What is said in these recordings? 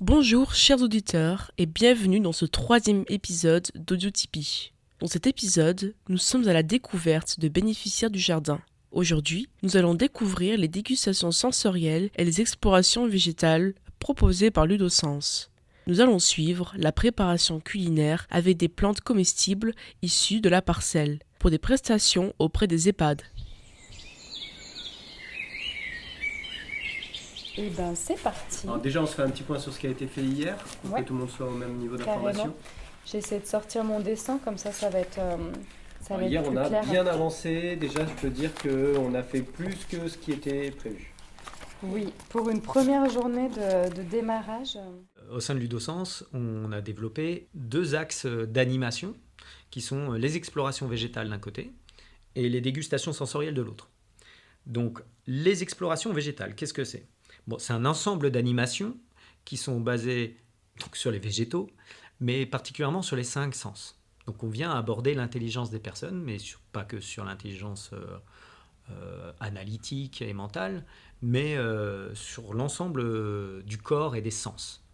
Bonjour chers auditeurs et bienvenue dans ce troisième épisode d'Audiotypie. Dans cet épisode, nous sommes à la découverte de bénéficiaires du jardin. Aujourd'hui, nous allons découvrir les dégustations sensorielles et les explorations végétales proposées par Ludosens. Nous allons suivre la préparation culinaire avec des plantes comestibles issues de la parcelle pour des prestations auprès des EHPAD. Et ben c'est parti. Alors déjà on se fait un petit point sur ce qui a été fait hier, pour Ouais. que tout le monde soit au même niveau Carrément. d'information. J'essaie de sortir mon dessin, comme ça va être, Hier être on plus a clair. bien avancé, déjà je peux dire qu'on a fait plus que ce qui était prévu. Oui, pour une première journée de démarrage. Au sein de Ludosens, on a développé deux axes d'animation qui sont les explorations végétales d'un côté et les dégustations sensorielles de l'autre. Donc les explorations végétales, qu'est-ce que c'est ? Bon, c'est un ensemble d'animations qui sont basées donc, sur les végétaux, mais particulièrement sur les 5 sens. Donc on vient aborder l'intelligence des personnes, mais pas que sur l'intelligence analytique et mentale, mais sur l'ensemble du corps et des sens.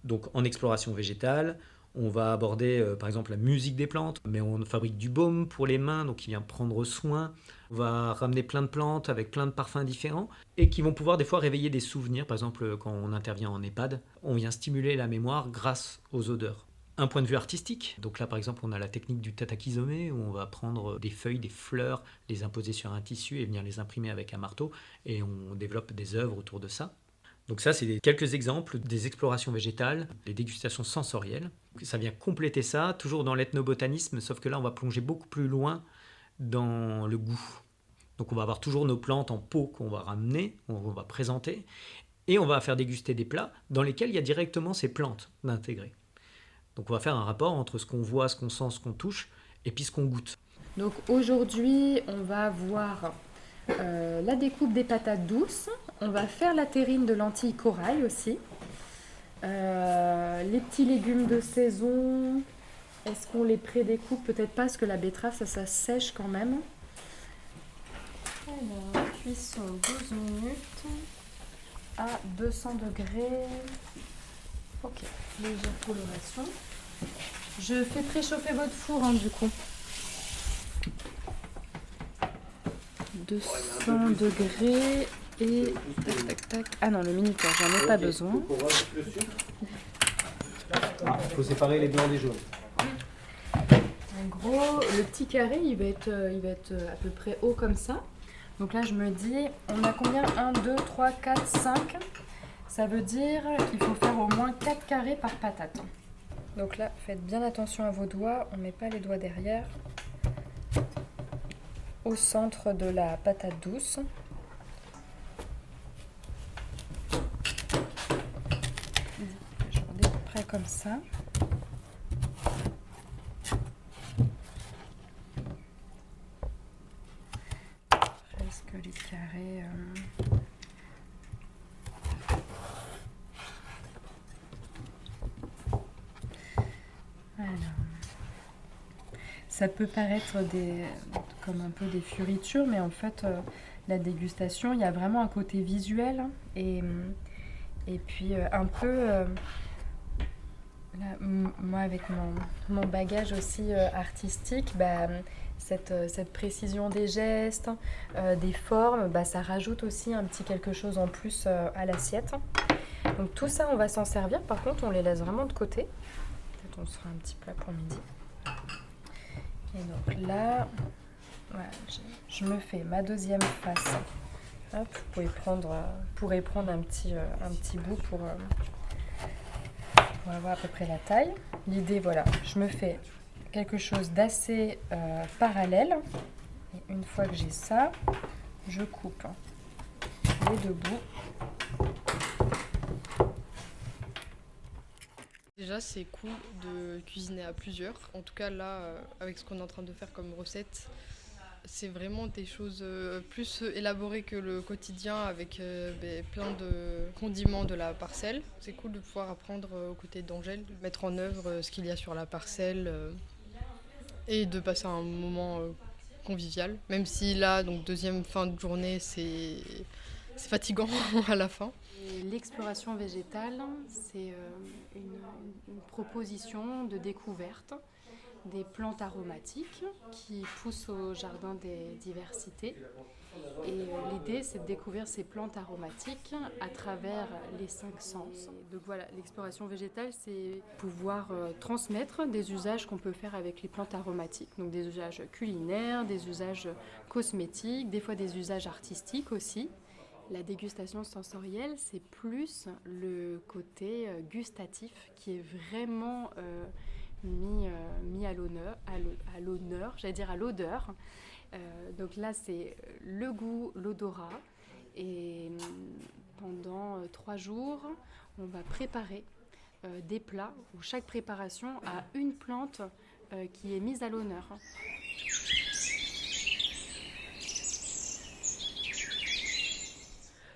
Donc en exploration végétale, on va aborder par exemple la musique des plantes, mais on fabrique du baume pour les mains, donc il vient prendre soin. On va ramener plein de plantes avec plein de parfums différents et qui vont pouvoir des fois réveiller des souvenirs. Par exemple, quand on intervient en EHPAD, on vient stimuler la mémoire grâce aux odeurs. Un point de vue artistique, donc là par exemple on a la technique du tatakizome où on va prendre des feuilles, des fleurs, les imposer sur un tissu et venir les imprimer avec un marteau et on développe des œuvres autour de ça. Donc ça, c'est quelques exemples des explorations végétales, des dégustations sensorielles. Ça vient compléter ça, toujours dans l'ethnobotanisme, sauf que là, on va plonger beaucoup plus loin dans le goût. Donc on va avoir toujours nos plantes en pot qu'on va ramener, on va présenter, et on va faire déguster des plats dans lesquels il y a directement ces plantes d'intégrer. Donc on va faire un rapport entre ce qu'on voit, ce qu'on sent, ce qu'on touche, et puis ce qu'on goûte. Donc aujourd'hui, on va voir la découpe des patates douces. On va faire la terrine de lentilles corail aussi. Les petits légumes de saison. Est-ce qu'on les prédécoupe ? Peut-être pas, parce que la betterave, ça sèche quand même. Alors, cuisson 12 minutes à 200 degrés. Ok, légère coloration. Je fais préchauffer votre four, du coup. 200 degrés et tac tac tac. Ah non, le minuteur, j'en ai pas besoin. Il faut séparer les blancs des jaunes. En gros, le petit carré, il va être à peu près haut comme ça. Donc là, je me dis, on a combien ? 1, 2, 3, 4, 5. Ça veut dire qu'il faut faire au moins 4 carrés par patate. Donc là, faites bien attention à vos doigts. On ne met pas les doigts derrière. Au centre de la patate douce. Genre à peu près comme ça. Presque les carrés. Alors. Ça peut paraître comme un peu des fioritures, mais en fait, la dégustation, il y a vraiment un côté visuel et puis un peu, là, moi avec mon bagage aussi artistique, cette précision des gestes, des formes, ça rajoute aussi un petit quelque chose en plus à l'assiette. Donc tout ça, on va s'en servir. Par contre, on les laisse vraiment de côté. Peut-être on se fera un petit plat pour midi. Et donc là, voilà, je me fais ma deuxième face. Hop, vous pourrez prendre un petit bout pour avoir à peu près la taille. L'idée, voilà, je me fais quelque chose d'assez parallèle. Et une fois que j'ai ça, je coupe les deux bouts. Déjà, c'est cool de cuisiner à plusieurs. En tout cas, là, avec ce qu'on est en train de faire comme recette, c'est vraiment des choses plus élaborées que le quotidien avec plein de condiments de la parcelle. C'est cool de pouvoir apprendre aux côtés d'Angèle, de mettre en œuvre ce qu'il y a sur la parcelle et de passer un moment convivial. Même si là, donc deuxième fin de journée, c'est c'est fatigant à la fin. Et l'exploration végétale, c'est une proposition de découverte des plantes aromatiques qui poussent au jardin des diversités. Et l'idée, c'est de découvrir ces plantes aromatiques à travers les 5 sens. Donc voilà, l'exploration végétale, c'est pouvoir transmettre des usages qu'on peut faire avec les plantes aromatiques. Donc des usages culinaires, des usages cosmétiques, des fois des usages artistiques aussi. La dégustation sensorielle, c'est plus le côté gustatif qui est vraiment mis à l'honneur, j'allais dire à l'odeur. Donc là, c'est le goût, l'odorat. Et pendant 3 jours, on va préparer des plats où chaque préparation a une plante qui est mise à l'honneur.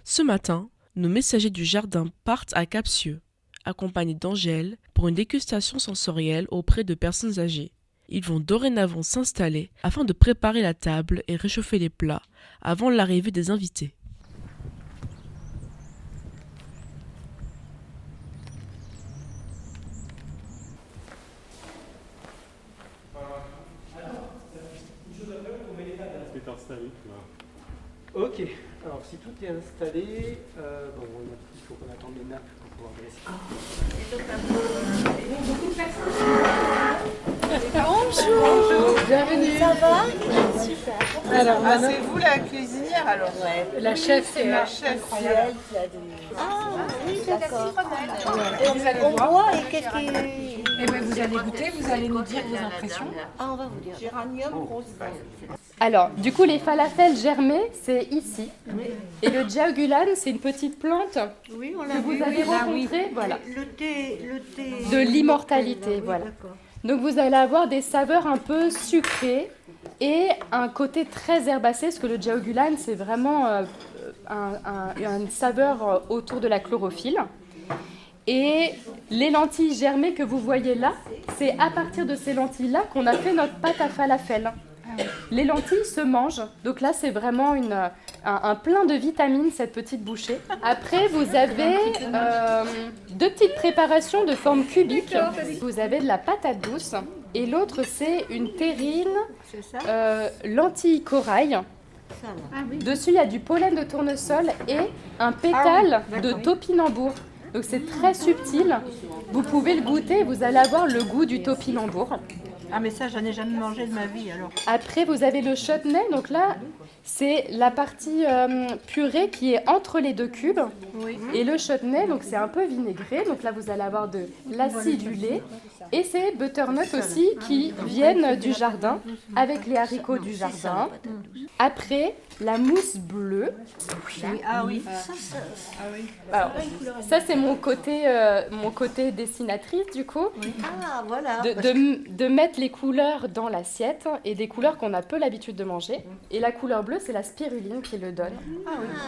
Ce matin, nos messagers du jardin partent à Capcieux, accompagnés d'Angèle, pour une dégustation sensorielle auprès de personnes âgées. Ils vont dorénavant s'installer afin de préparer la table et réchauffer les plats avant l'arrivée des invités. C'est installé, tu vois. Ok, alors si tout est installé, il faut qu'on attende les nappes pour pouvoir dresser. Bonjour. Bienvenue. Ça va? Super. Alors, c'est vous la cuisinière alors? Ouais. La chef, C'est la chef. C'est elle qui a donné. Ah oui, d'accord. Vous allez On voir. boit et qu'est-ce qui... Eh bien, vous allez goûter, vous allez nous dire vos impressions. Ah, on va vous dire. Géranium rose. Alors, du coup, les falafels germés, c'est ici. Et le jiaogulan, c'est une petite plante Oui, on que l'a vu. vous avez rencontrée, voilà, Le thé. de l'immortalité, Oui, voilà. d'accord. Donc vous allez avoir des saveurs un peu sucrées et un côté très herbacé, parce que le jiaogulan, c'est vraiment une saveur autour de la chlorophylle. Et les lentilles germées que vous voyez là, c'est à partir de ces lentilles-là qu'on a fait notre pâte à falafel. Les lentilles se mangent, donc là c'est vraiment un plein de vitamines cette petite bouchée. Après vous avez 2 petites préparations de forme cubique. Vous avez de la patate douce et l'autre c'est une terrine C'est ça? lentilles corail. Ça, là. Dessus il y a du pollen de tournesol et un pétale de topinambour. Donc c'est très subtil. Vous pouvez le goûter, vous allez avoir le goût du topinambour. Ah, mais ça, j'en ai jamais mangé de ma vie alors. Après, vous avez le chutney. Donc là, c'est la partie purée qui est entre les 2 cubes. Oui. Et le chutney, donc c'est un peu vinaigré. Donc là, vous allez avoir de l'acidulé. Et c'est butternut aussi qui viennent du jardin avec les haricots du jardin. Après, la mousse bleue. Ah oui. Alors, ça, c'est mon côté dessinatrice du coup. Ah, voilà. De mettre les couleurs dans l'assiette et des couleurs qu'on a peu l'habitude de manger. Et la couleur bleue, c'est la spiruline qui le donne.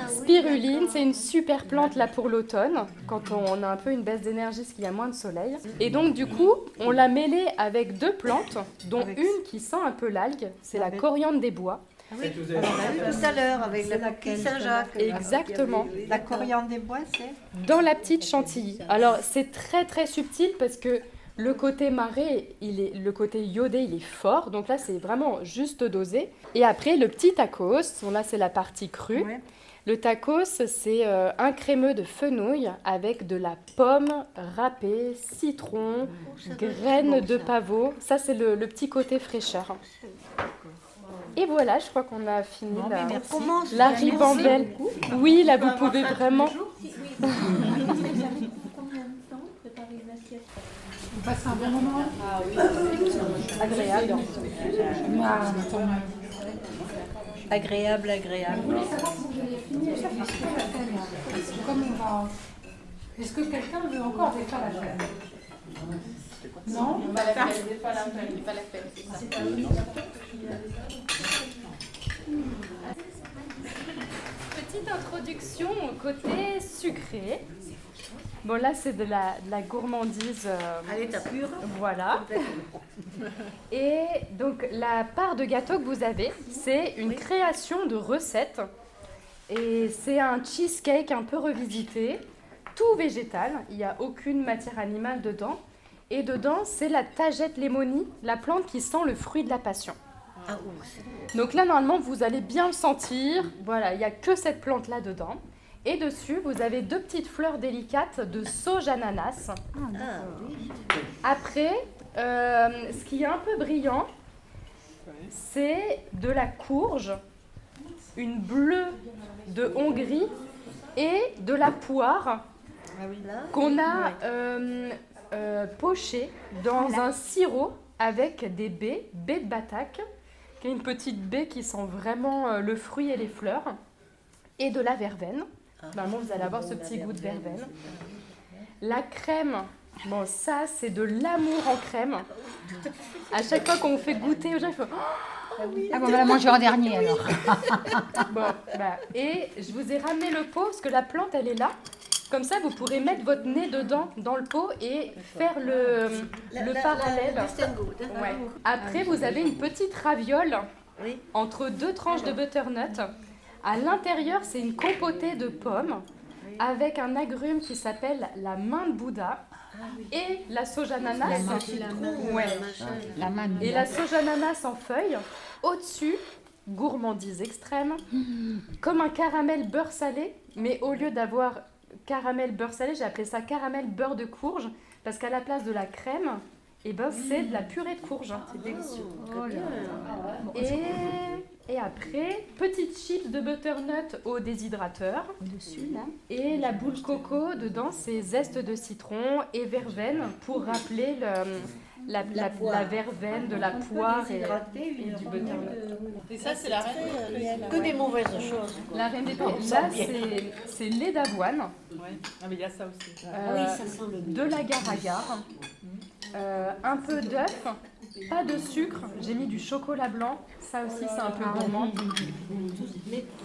Spiruline, c'est une super plante là pour l'automne, quand on a un peu une baisse d'énergie, parce qu'il y a moins de soleil. Et donc du coup, on l'a mêlée avec 2 plantes, dont une qui sent un peu l'algue, c'est la coriandre des bois. On l'a vu tout à l'heure avec la coquille Saint-Jacques. Exactement. La coriandre des bois, c'est? Dans la petite chantilly. Alors c'est très très subtil parce que le côté marée, le côté iodé, il est fort. Donc là, c'est vraiment juste dosé. Et après, le petit tacos, bon, là, c'est la partie crue. Ouais. Le tacos, c'est un crémeux de fenouil avec de la pomme râpée, citron, graines de pavot. Ça, c'est le petit côté fraîcheur. Et voilà, je crois qu'on a fini la ribambelle. Oui, là, vous pouvez vraiment... On passe un bon moment. Ah oui, agréable. Agréable, agréable. Comme on va... Est-ce que quelqu'un veut encore des falafels? Non? Petite introduction au côté sucré. Bon, là, c'est de la gourmandise. À l'état pur. Voilà. Et donc, la part de gâteau que vous avez, c'est une création de recette. Et c'est un cheesecake un peu revisité, tout végétal, il n'y a aucune matière animale dedans. Et dedans, c'est la tagette lémonie, la plante qui sent le fruit de la passion. Donc là, normalement, vous allez bien le sentir. Voilà, il n'y a que cette plante-là dedans. Et dessus, vous avez 2 petites fleurs délicates de sauge ananas. Après, ce qui est un peu brillant, c'est de la courge, une bleue de Hongrie et de la poire qu'on a pochée dans un sirop avec des baies de Batak, qui est une petite baie qui sent vraiment le fruit et les fleurs, et de la verveine. Normalement, vous allez avoir ce petit goût de verveine. La crème, bon, ça, c'est de l'amour en crème. À chaque fois qu'on vous fait goûter aux gens, il faut... Ah bon, on va la manger en dernier alors. Bon, et je vous ai ramené le pot, parce que la plante, elle est là. Comme ça, vous pourrez mettre votre nez dedans, dans le pot, et faire le parallèle. Ouais. Après, vous avez une petite raviole entre 2 tranches de butternut. À l'intérieur, c'est une compotée de pommes avec un agrume qui s'appelle la main de Bouddha et la sauge ananas. Et la sauge ananas en feuilles. Au-dessus, gourmandise extrême, comme un caramel beurre salé, mais au lieu d'avoir caramel beurre salé, j'ai appelé ça caramel beurre de courge, parce qu'à la place de la crème, c'est de la purée de courge. C'est délicieux. Et après, petites chips de butternut au déshydrateur. Au-dessus, là. Et la boule coco, dedans, c'est zeste de citron et verveine pour rappeler la verveine de la poire et du butternut. Et ça, c'est la reine que des mauvaises choses. La reine des pommes. Là, c'est lait d'avoine. Ah, mais il y a ça aussi. Ça sent le de l'agar-agar. Un peu d'œuf, pas de sucre, j'ai mis du chocolat blanc, ça aussi c'est un peu gourmand.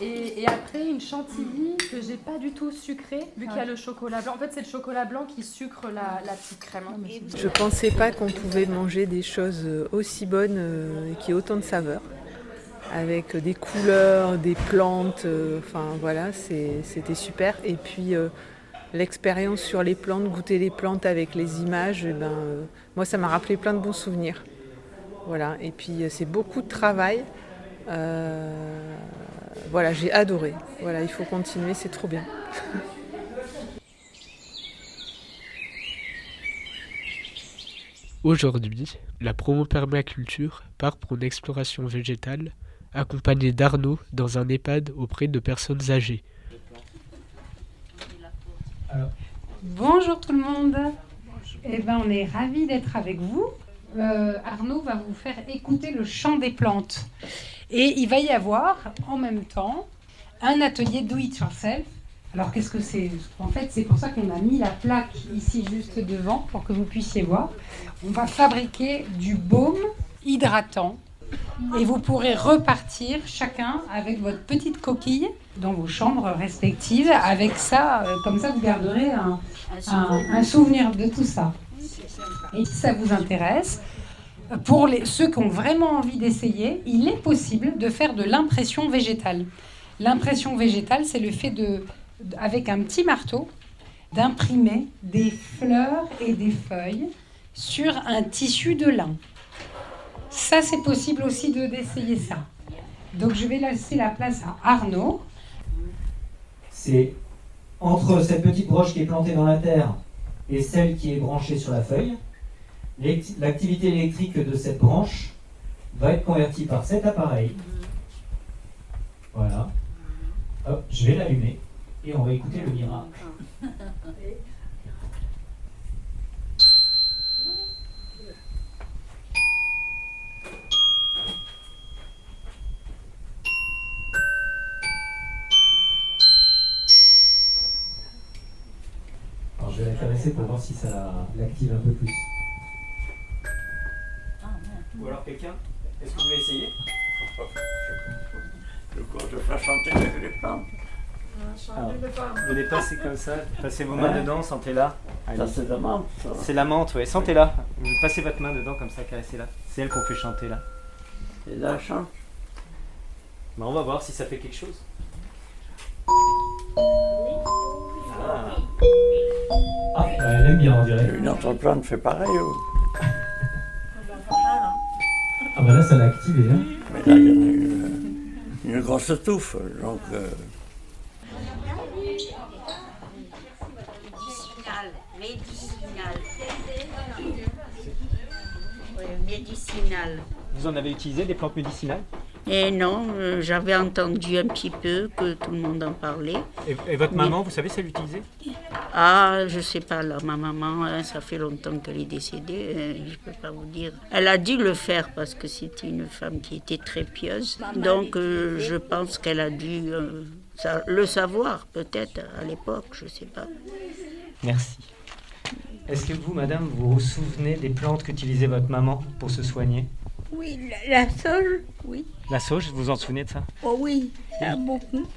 Et après une chantilly que j'ai pas du tout sucrée, vu qu'il y a le chocolat blanc. En fait c'est le chocolat blanc qui sucre la petite crème. Je pensais pas qu'on pouvait manger des choses aussi bonnes et qui aient autant de saveurs, avec des couleurs, des plantes, enfin voilà, c'était super. Et puis l'expérience sur les plantes, goûter les plantes avec les images, moi ça m'a rappelé plein de bons souvenirs. Voilà, et puis c'est beaucoup de travail. Voilà, j'ai adoré. Voilà, il faut continuer, c'est trop bien. Aujourd'hui, la promo permaculture part pour une exploration végétale accompagnée d'Arnaud dans un EHPAD auprès de personnes âgées. Bonjour tout le monde. Eh ben, on est ravis d'être avec vous. Arnaud va vous faire écouter le chant des plantes. Et il va y avoir en même temps un atelier do it yourself. Alors qu'est-ce que c'est ? En fait, c'est pour ça qu'on a mis la plaque ici juste devant pour que vous puissiez voir. On va fabriquer du baume hydratant. Et vous pourrez repartir chacun avec votre petite coquille dans vos chambres respectives. Avec ça, comme ça, vous garderez un souvenir de tout ça. Et si ça vous intéresse, pour ceux qui ont vraiment envie d'essayer, il est possible de faire de l'impression végétale. L'impression végétale, c'est le fait avec un petit marteau, d'imprimer des fleurs et des feuilles sur un tissu de lin. Ça, c'est possible aussi d'essayer ça. Donc, je vais laisser la place à Arnaud. C'est entre cette petite broche qui est plantée dans la terre et celle qui est branchée sur la feuille. L'activité électrique de cette branche va être convertie par cet appareil. Voilà. Hop, je vais l'allumer et on va écouter le miracle. Alors je vais la caresser pour voir si ça l'active un peu plus. Ou alors quelqu'un, est-ce que vous voulez essayer? De quoi? De faire chanter les plantes. Vous les passez comme ça, passez vos mains dedans, sentez-la. Ça c'est la menthe. C'est la menthe, oui, sentez-la. Vous passez votre main dedans comme ça, caressez-la. C'est elle qu'on fait chanter là. Et là, chante. On va voir si ça fait quelque chose. Ah, elle aime bien, on dirait. Une autre plante fait pareil. Ah bah là, ça l'a activé. Hein. Mais là, il y en a une grosse touffe. Donc, Médicinal. Vous en avez utilisé des plantes médicinales? Et non, j'avais entendu un petit peu que tout le monde en parlait. Et votre maman, vous savez si elle l'utilisait? Ah, je sais pas, là, ma maman, ça fait longtemps qu'elle est décédée, je peux pas vous dire. Elle a dû le faire parce que c'était une femme qui était très pieuse. Donc, je pense qu'elle a dû le savoir, peut-être, à l'époque, je sais pas. Merci. Est-ce que vous, madame, vous vous souvenez des plantes qu'utilisait votre maman pour se soigner? Oui, la sauge, oui. La sauge, vous vous en souvenez de ça? Oh oui, ça beaucoup.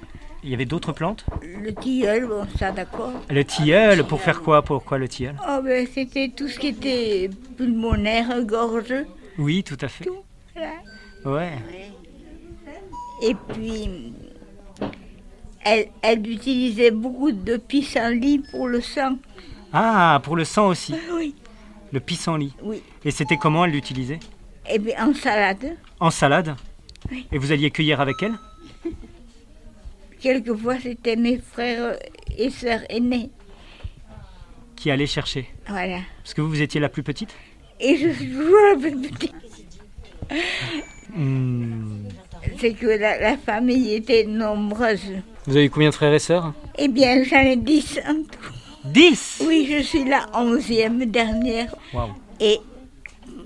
Il y avait d'autres plantes? Le tilleul, bon, ça d'accord. Le tilleul, pour faire quoi? Pourquoi le tilleul? Oh ben c'était tout ce qui était pulmonaire, gorge. Oui, tout à fait. Tout, voilà. Ouais. Et puis, elle utilisait beaucoup de pissenlit pour le sang. Ah, pour le sang aussi? Oui. Le pissenlit? Oui. Et c'était comment elle l'utilisait? Eh bien, en salade. En salade? Oui. Et vous alliez cueillir avec elle? Quelquefois, c'était mes frères et sœurs aînés. Qui allaient chercher? Voilà. Parce que vous étiez la plus petite? Et je suis toujours la plus petite. C'est que la famille était nombreuse. Vous avez combien de frères et sœurs? Eh bien, j'en ai 10 en tout. 10? Oui, je suis la 11e dernière. Wow. Et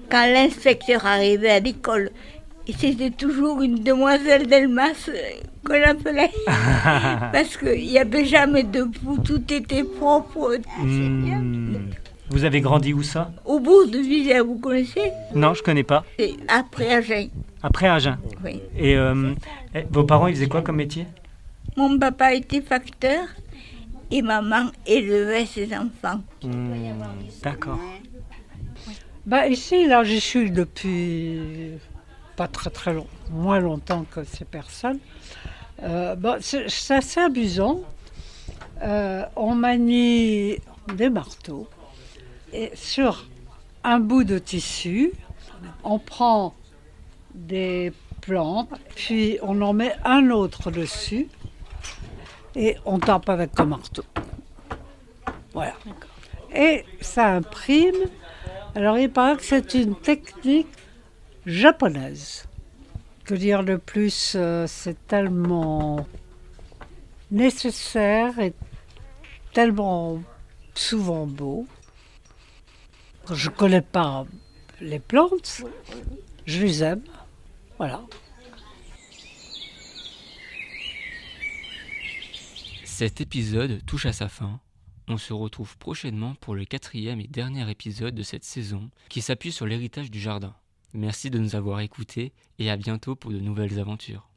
quand l'inspecteur arrivait à l'école, c'était toujours une demoiselle d'Elmas qu'on appelait. Parce qu'il n'y avait jamais de boue, tout était propre. Vous avez grandi où ça? Au bout de Villers, vous connaissez? Non, je connais pas. C'est après Agen. Après Agen? Oui. Et vos parents, ils faisaient quoi comme métier? Mon papa était facteur et maman élevait ses enfants. D'accord. Bah ici, là, j'y suis depuis pas très long, moins longtemps que ces personnes. C'est assez amusant. On manie des marteaux et sur un bout de tissu, on prend des plantes, puis on en met un autre dessus et on tape avec un marteau. Voilà. Et ça imprime. Alors il paraît que c'est une technique japonaise. Que dire de plus, c'est tellement nécessaire et tellement souvent beau. Je ne connais pas les plantes, je les aime. Voilà. Cet épisode touche à sa fin. On se retrouve prochainement pour le 4e et dernier épisode de cette saison qui s'appuie sur l'héritage du jardin. Merci de nous avoir écoutés et à bientôt pour de nouvelles aventures.